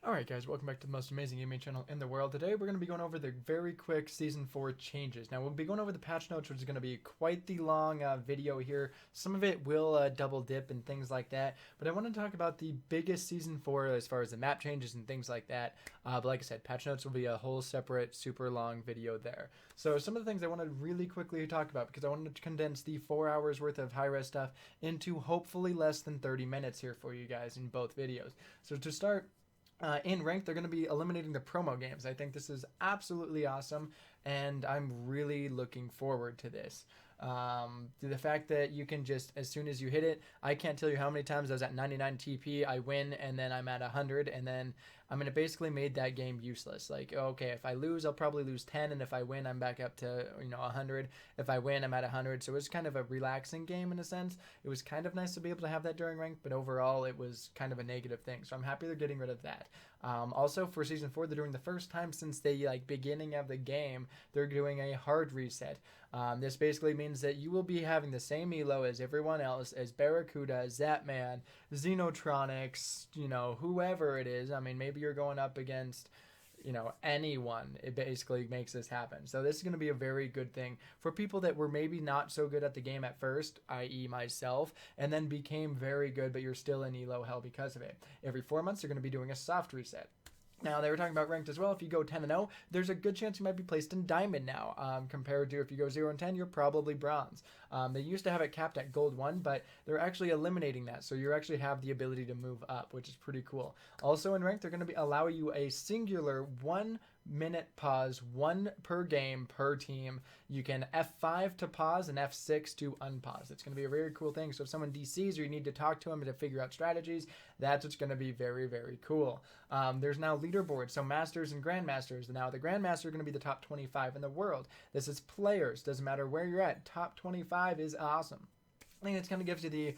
Alright guys, welcome back to the most amazing gaming channel in the world. Today we're going to be going over the very quick Season 4 changes. Now we'll be going over the patch notes, which is going to be quite the long video here. Some of it will double dip and things like that, but I want to talk about the biggest Season 4 as far as the map changes and things like that. But like I said, patch notes will be a whole separate super long video there. So some of the things I want to really quickly talk about, because I wanted to condense the 4 hours worth of high-res stuff into hopefully less than 30 minutes here for you guys in both videos. So to start, in ranked, they're going to be eliminating the promo games. I think this is absolutely awesome, and I'm really looking forward to this. The fact that you can just, as soon as you hit it, I can't tell you how many times I was at 99 TP, I win, and then I'm at 100, and then I mean, it basically made that game useless. Like, okay, if I lose, I'll probably lose 10, and if I win, I'm back up to, 100. If I win, I'm at 100. So it was kind of a relaxing game in a sense. It was kind of nice to be able to have that during rank, but overall, it was kind of a negative thing. So I'm happy they're getting rid of that. Also, for Season 4, they're doing the first time since the beginning of the game, they're doing a hard reset. This basically means that you will be having the same elo as everyone else, as Barracuda, Zapman, Xenotronics, whoever it is. I mean, maybe you're going up against, anyone. It basically makes this happen. So this is going to be a very good thing for people that were maybe not so good at the game at first, i.e. myself, and then became very good, but you're still in elo hell because of it. Every 4 months, they're going to be doing a soft reset. Now, they were talking about ranked as well. If you go 10-0, there's a good chance you might be placed in Diamond now, compared to if you go 0-10, you're probably Bronze. They used to have it capped at Gold 1, but they're actually eliminating that, so you actually have the ability to move up, which is pretty cool. Also in ranked, they're going to allow you a singular 1-minute pause, one per game per team. You can F5 to pause and F6 to unpause. It's going to be a very cool thing. So if someone DCs or you need to talk to them to figure out strategies, that's what's going to be very, very cool. There's now leaderboards, so masters and grandmasters. Now the grandmaster are going to be the top 25 in the world. This is players. Doesn't matter where you're at. Top 25 is awesome. I think it kind of gives you the,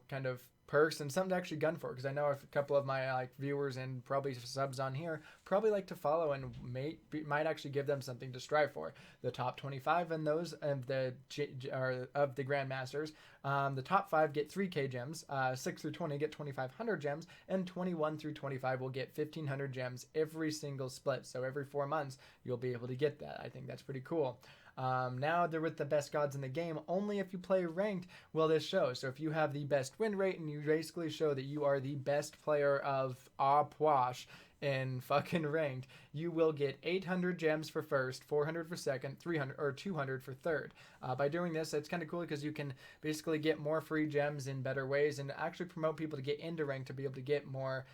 kind of perks and something to actually gun for, because I know a couple of my viewers and probably subs on here probably like to follow and might actually give them something to strive for. The top 25 and those of the grandmasters, the top 5 get 3k gems, 6 through 20 get 2500 gems, and 21 through 25 will get 1500 gems every single split. So every 4 months you'll be able to get that. I think that's pretty cool. Now they're with the best gods in the game. Only if you play ranked will this show. So if you have the best win rate and you basically show that you are the best player of Apwash in fucking ranked, you will get 800 gems for first, 400 for second, 300 or 200 for third. By doing this, it's kind of cool because you can basically get more free gems in better ways and actually promote people to get into ranked to be able to get more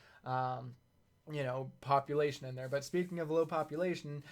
population in there. But speaking of low population,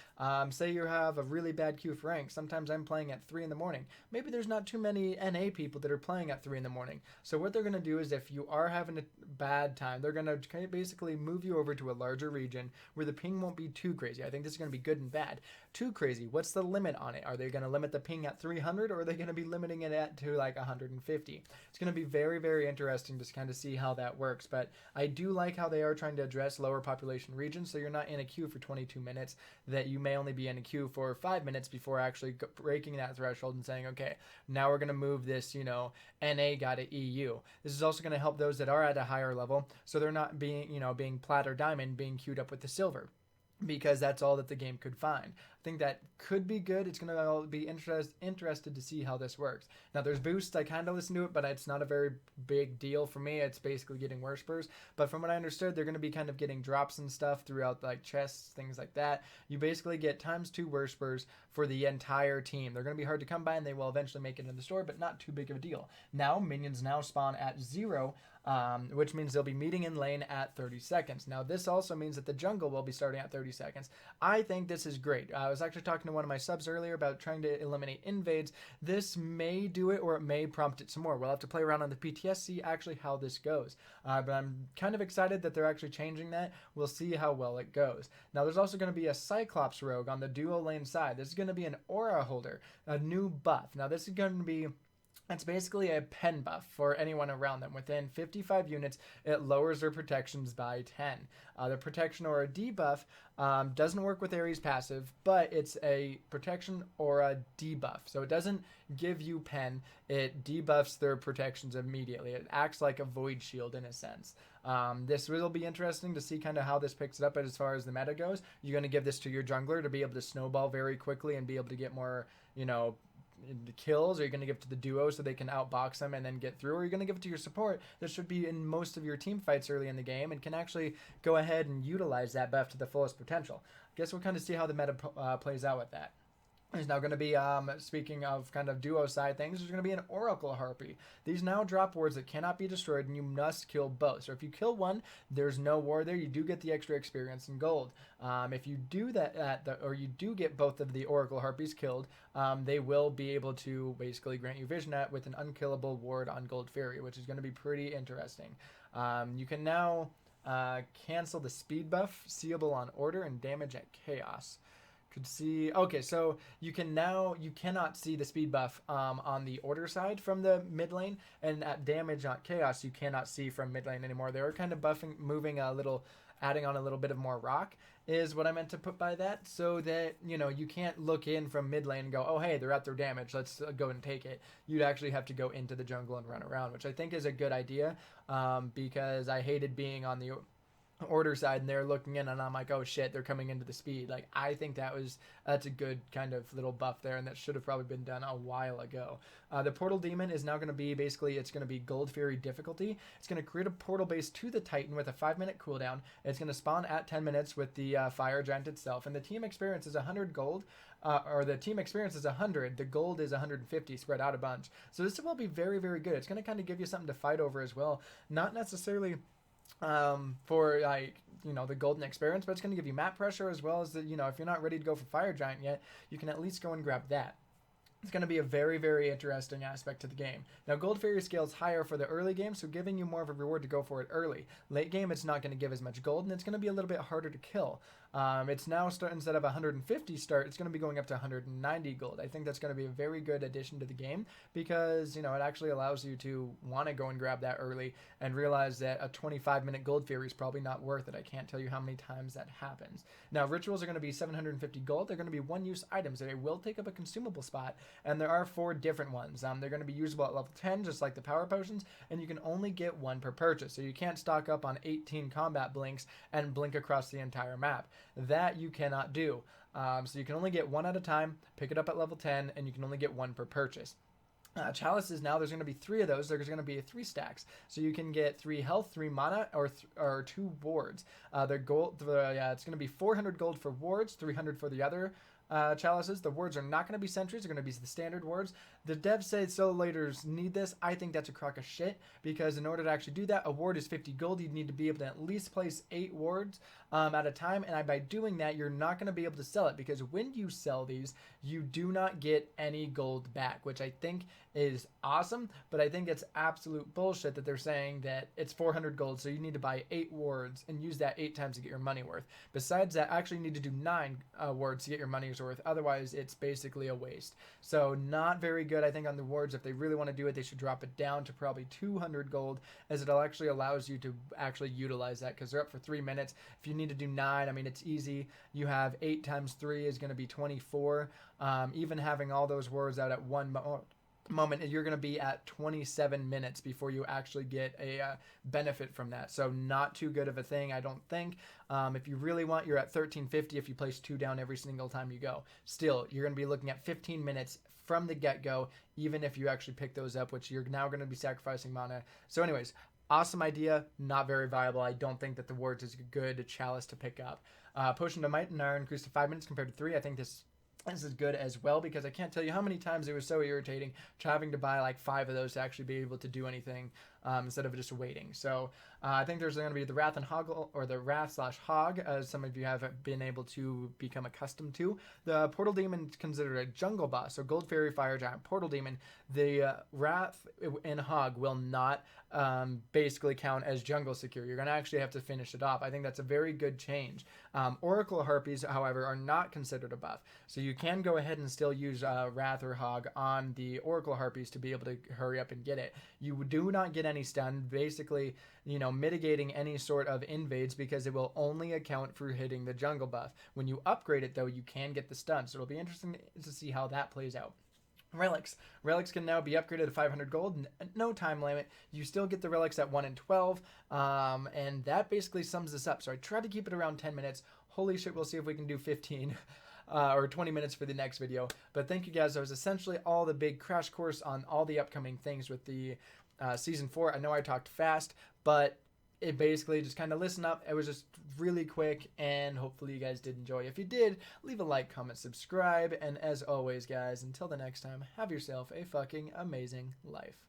say you have a really bad queue for rank. Sometimes I'm playing at 3 in the morning. Maybe there's not too many NA people that are playing at 3 in the morning. So what they're going to do is, if you are having a bad time, they're going to basically move you over to a larger region where the ping won't be too crazy. I think this is going to be good and bad. Too crazy, what's the limit on it? Are they going to limit the ping at 300, or are they going to be limiting it to 150? It's going to be very, very interesting to kind of see how that works. But I do like how they are trying to address lower population regions, so you're not in a queue for 22 minutes, that you may only be in a queue for 5 minutes before actually breaking that threshold and saying, okay, now we're going to move this, NA guy to EU. This is also going to help those that are at a higher level, so they're not being plat or diamond, being queued up with the silver, because that's all that the game could find. I think that could be good. It's going to be interested to see how this works. Now, there's boosts. I kind of listen to it, but it's not a very big deal for me. It's basically getting worspers. But from what I understood, they're going to be kind of getting drops and stuff throughout, chests, things like that. You basically get ×2 worspers for the entire team. They're going to be hard to come by, and they will eventually make it in the store, but not too big of a deal. Now, minions now spawn at 0, which means they'll be meeting in lane at 30 seconds. Now, this also means that the jungle will be starting at 30 seconds. I think this is great. I was actually talking to one of my subs earlier about trying to eliminate invades. This may do it, or it may prompt it some more. We'll have to play around on the PTS, see actually how this goes. But I'm kind of excited that they're actually changing that. We'll see how well it goes. Now, there's also going to be a Cyclops rogue on the dual lane side. This is going to be an aura holder, a new buff. Now, this is going to be It's basically a pen buff for anyone around them. Within 55 units, it lowers their protections by 10. The protection or a debuff doesn't work with Ares passive, but it's a protection or a debuff. So it doesn't give you pen, it debuffs their protections immediately. It acts like a void shield in a sense. This will be interesting to see kind of how this picks it up as far as the meta goes. You're going to give this to your jungler to be able to snowball very quickly and be able to get more, kills. Or you're going to give it to the duo so they can outbox them and then get through, or you're going to give it to your support that should be in most of your team fights early in the game and can actually go ahead and utilize that buff to the fullest potential. I guess we'll kind of see how the meta plays out with that. There's now going to be, speaking of kind of duo side things, there's going to be an Oracle Harpy. These now drop wards that cannot be destroyed, and you must kill both. So if you kill one, there's no ward there. You do get the extra experience and gold. If you do that, or you do get both of the Oracle Harpies killed, they will be able to basically grant you vision at with an unkillable ward on Gold Fairy, which is going to be pretty interesting. You can now cancel the speed buff, seeable on order, and damage at chaos. Could see. Okay, so you cannot see the speed buff on the order side from the mid lane, and at damage on chaos you cannot see from mid lane anymore. They were kind of buffing, moving a little, adding on a little bit of more rock is what I meant to put by that, so that you can't look in from mid lane and go, oh hey, they're at their damage, let's go and take it. You'd actually have to go into the jungle and run around, which I think is a good idea, because I hated being on the order side and they're looking in and I'm like, oh shit, they're coming into the speed. Like, I think that's a good kind of little buff there, and that should have probably been done a while ago. The portal demon is now going to be basically, it's going to be Gold Fairy difficulty. It's going to create a portal base to the Titan with a 5-minute cooldown. It's going to spawn at 10 minutes with the fire giant itself, and the team experience is 100 gold. Or the team experience is 100, the gold is 150, spread out a bunch. So this will be very, very good. It's going to kind of give you something to fight over as well. Not necessarily for the golden experience, but it's going to give you map pressure as well as if you're not ready to go for fire giant yet, you can at least go and grab that. It's going to be a very, very interesting aspect to the game. Now, Gold Fairy scales higher for the early game, so giving you more of a reward to go for it early. Late game, it's not going to give as much gold, and it's going to be a little bit harder to kill. It's now, instead of 150 start, it's going to be going up to 190 gold. I think that's going to be a very good addition to the game, because, it actually allows you to want to go and grab that early and realize that a 25-minute Gold Fairy is probably not worth it. I can't tell you how many times that happens. Now, rituals are going to be 750 gold. They're going to be one-use items. They will take up a consumable spot, and there are 4 different ones. They're going to be usable at level 10, just like the power potions, and you can only get 1 per purchase. So you can't stock up on 18 combat blinks and blink across the entire map. That you cannot do. So you can only get 1 at a time, pick it up at level 10, and you can only get 1 per purchase. Chalices, now there's going to be 3 of those. There's going to be 3 stacks, so you can get 3 health, 3 mana, or 2 wards. It's going to be 400 gold for wards, 300 for the other chalices. The wards are not going to be sentries. They're going to be the standard wards. The devs say solo laters need this. I think that's a crock of shit, because in order to actually do that, a ward is 50 gold. You'd need to be able to at least place 8 wards at a time, and by doing that, you're not going to be able to sell it, because when you sell these, you do not get any gold back, which I think is awesome, but I think it's absolute bullshit that they're saying that it's 400 gold, so you need to buy 8 wards and use that 8 times to get your money worth. Besides that, actually you need to do 9 wards to get your money's worth. Otherwise, it's basically a waste. So not very good, I think, on the wards. If they really want to do it, they should drop it down to probably 200 gold, as it actually allows you to actually utilize that, because they're up for 3 minutes. If you need to do 9, I mean, it's easy. You have 8 times 3 is going to be 24. Even having all those wards out at one moment, you're going to be at 27 minutes before you actually get a benefit from that. So not too good of a thing, I don't think. If you really want, you're at 1350 if you place 2 down every single time you go. Still, you're going to be looking at 15 minutes from the get-go, even if you actually pick those up, which you're now going to be sacrificing mana. So anyways, awesome idea, not very viable. I don't think that the wards is a good chalice to pick up. Potion of Might and Iron increased to 5 minutes compared to 3. I think this is good as well, because I can't tell you how many times it was so irritating having to buy like 5 of those to actually be able to do anything, instead of just waiting. So I think there's going to be the Wrath and Hog, or the Wrath/Hog, as some of you have been able to become accustomed to. The Portal Demon is considered a jungle boss, so Gold Fairy, Fire Giant, Portal Demon. The Wrath and Hog will not basically count as jungle secure. You're going to actually have to finish it off. I think that's a very good change. Oracle Harpies, however, are not considered a buff. So you can go ahead and still use Wrath or Hog on the Oracle Harpies to be able to hurry up and get it. You do not get any stun, basically, mitigating any sort of invades because it will only account for hitting the jungle buff. When you upgrade it, though, you can get the stun. So it'll be interesting to see how that plays out. Relics. Relics can now be upgraded to 500 gold, no time limit. You still get the relics at 1 and 12, and that basically sums this up. So I tried to keep it around 10 minutes. Holy shit, we'll see if we can do 15 or 20 minutes for the next video. But thank you guys. That was essentially all the big crash course on all the upcoming things with the Season 4. I know I talked fast, but it basically just kind of listen up. It was just really quick, and hopefully you guys did enjoy. If you did, leave a like, comment, subscribe, and as always, guys, until the next time, have yourself a fucking amazing life.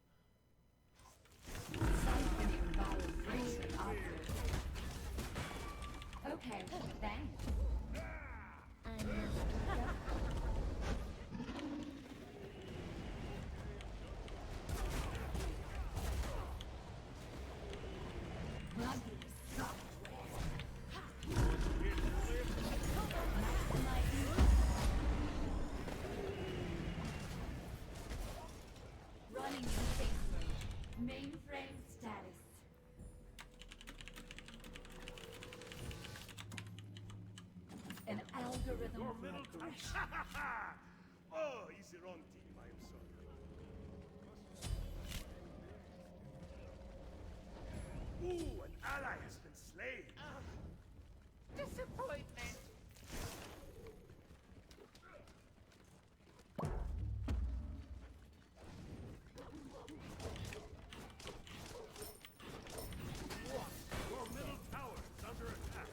Okay, thanks. Running in safe mode. Mainframe status. An algorithm regression. Oh, easy on team, I am sorry. Ooh, an ally has been slain. Disappointment. Your middle tower is under attack.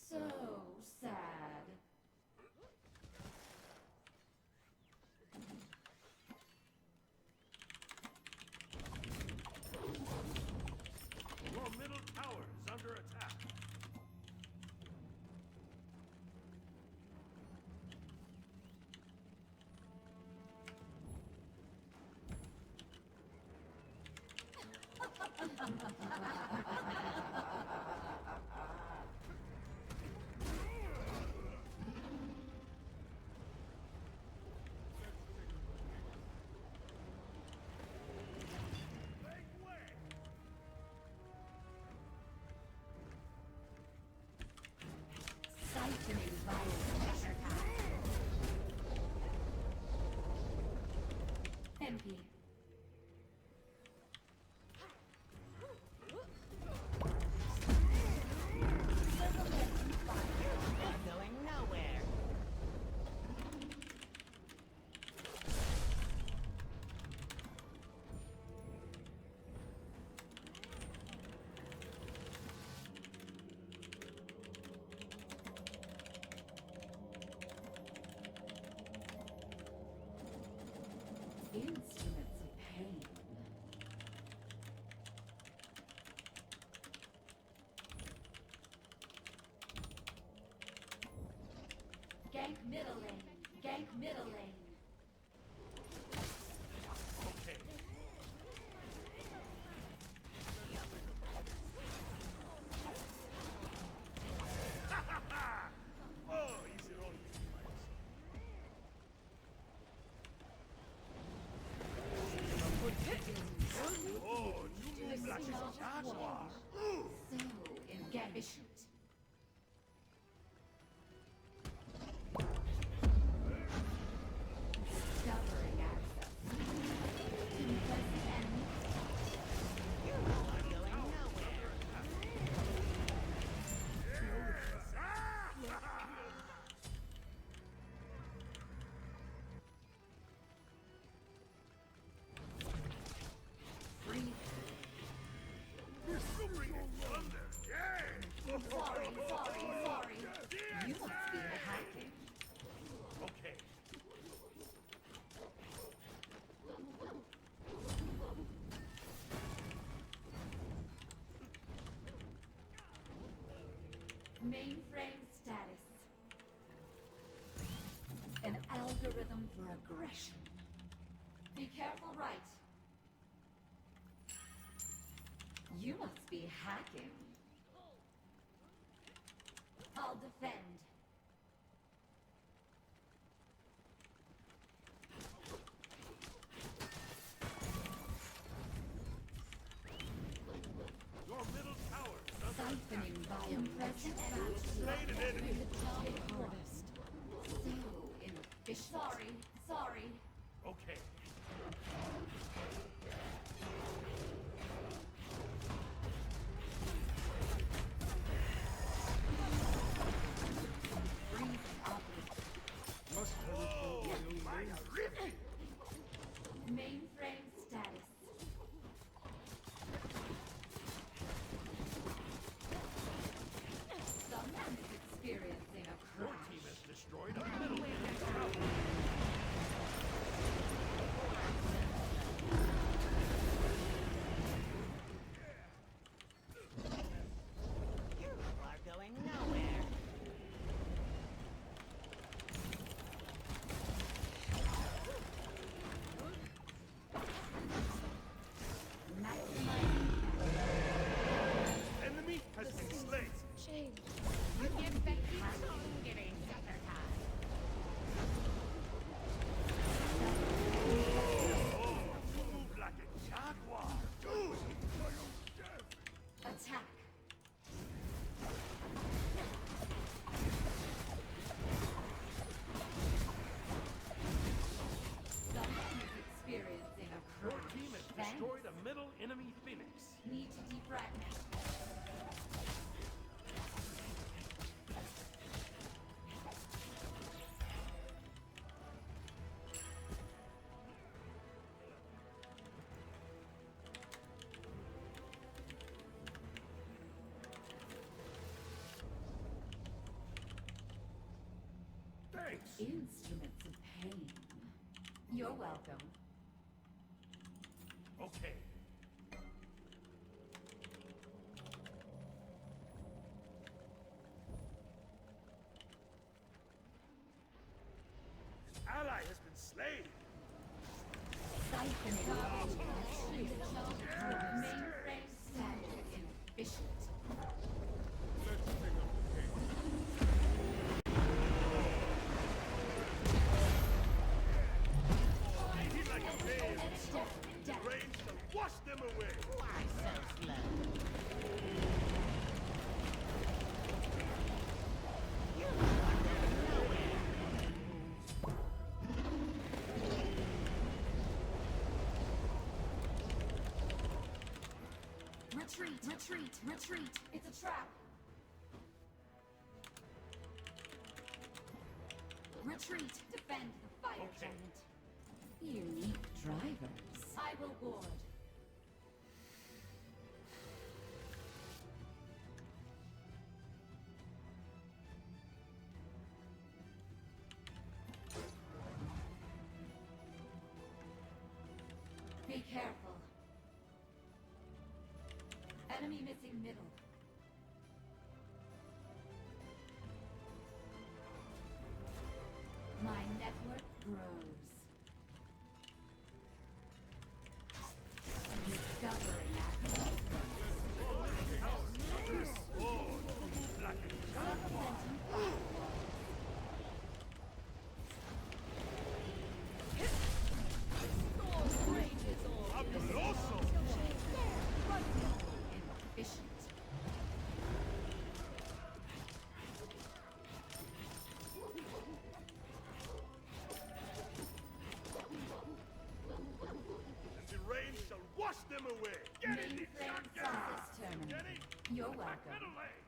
So sad. Your middle tower is under attack. Siphoning violence. MP. Going nowhere. Instruments of pain. Gank middle lane. Gank middle lane. Oh, easy on team, I am sorry. Oh, you black jaguar. So efficient. Discovering access. Impressive enemy. Going nowhere. We're bringing thunder, yeah! Mainframe status. An algorithm for aggression. Be careful, right? You must be hacking. I'll defend. Your middle tower is under attack. Siphoning biometric Slain an enemy. harvest. So inefficient. Sorry. Okay. Freezing operative. Must Mainframe status. Someone is experiencing a Your crash. team has destroyed a middle enemy tower. You are going nowhere. Maximizing Enemy has been slain. change. You get back to getting sabotage. Move like a jaguar. Attack. Someone is experiencing a Your crash. team has Thanks. destroyed a middle enemy phoenix. Need to defragment. Thanks. Instruments of pain. You're welcome. Okay. An ally has been slain. Siphoning. Mainframe status inefficient. Let's pick up the pace. He's like a wave. Death. Rain shall wash them away. Why so slow? You are going nowhere. Retreat. It's a trap. Retreat. Defend the fire Okay. giant. Unique drivers. I will ward. Be careful. Enemy missing middle. My network grows. Discovering access. Like a Circumventing firewall. fabuloso. Inefficient. And the rain shall wash them away. Get it, Mainframe jaguar. status terminal. Get it? You're Middle welcome. lane.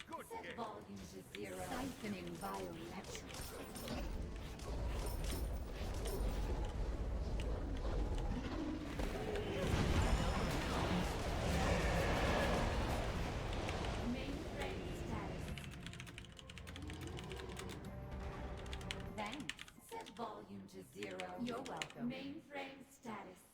Good Set game. volume to 0. Siphoning biometrics. Mainframe status. Thanks. Set volume to 0. You're welcome. Mainframe status.